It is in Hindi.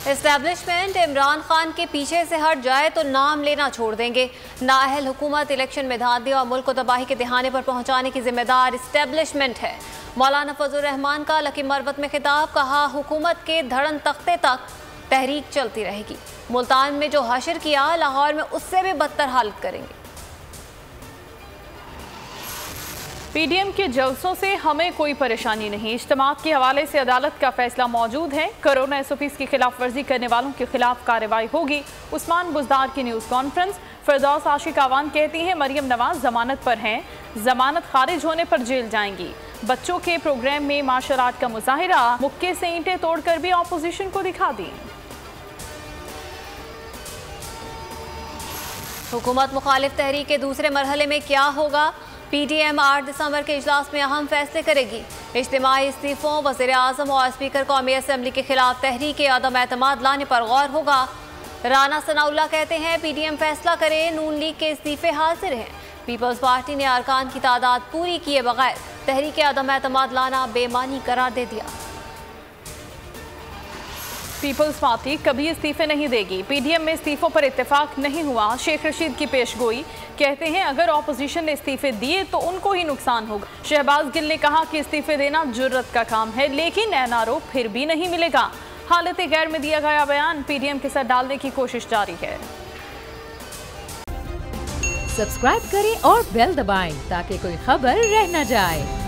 एस्टैब्लिशमेंट इमरान खान के पीछे से हट जाए तो नाम लेना छोड़ देंगे। नाअहल हुकूमत इलेक्शन में धांधली और मुल्क को तबाही के दहाने पर पहुंचाने की जिम्मेदार एस्टैब्लिशमेंट है। मौलाना फजल रहमान का लकी मरवत में खिताब, कहा हुकूमत के धड़न तख्ते तक तहरीक चलती रहेगी। मुल्तान में जो हशर किया, लाहौर में उससे भी बदतर हालत करेंगे। पीडीएम के जलसों से हमें कोई परेशानी नहीं, इज्तिमात के हवाले से अदालत का फैसला मौजूद है। कोरोना एसओपीज़ की खिलाफ वर्जी करने वालों के खिलाफ कार्रवाई होगी। उस्मान बुज़दार की न्यूज़ कॉन्फ्रेंस। फिरदौस आशिक आवान कहती हैं मरियम नवाज जमानत पर हैं, जमानत खारिज होने पर जेल जाएंगी। बच्चों के प्रोग्राम में मार्शल आर्ट का मुजाहिरा, मुक्के से ईंटें तोड़कर भी ऑपोजिशन को दिखा दी। हुकूमत मुखालिफ तहरीक के दूसरे मरहले में क्या होगा? पीडीएम 8 दिसंबर के इजलास में अहम फैसले करेगी। इज्तिमाई इस्तीफों, वज़ीर आज़म और स्पीकर कौमी असम्बली के खिलाफ तहरीक अदम एतमाद लाने पर गौर होगा। राना सनाउल्लाह कहते हैं पीडीएम फैसला करे, नून लीग के इस्तीफे हाजिर हैं। पीपल्स पार्टी ने अरकान की तादाद पूरी किए बगैर तहरीक अदम एतमाद लाना बेमानी करार दे दिया। पीपल्स पार्टी कभी इस्तीफे नहीं देगी। पीडीएम में इस्तीफों पर इत्तेफाक नहीं हुआ। शेख रशीद की पेशगोई, कहते हैं अगर ऑपोजिशन ने इस्तीफे दिए तो उनको ही नुकसान होगा। शहबाज गिल ने कहा कि इस्तीफे देना जुर्रत का काम है, लेकिन एनआरओ फिर भी नहीं मिलेगा। हालत गैर में दिया गया बयान, पीडीएम के सर डालने की कोशिश जारी है। सब्सक्राइब करें और बेल दबाएं ताकि कोई खबर रह न जाए।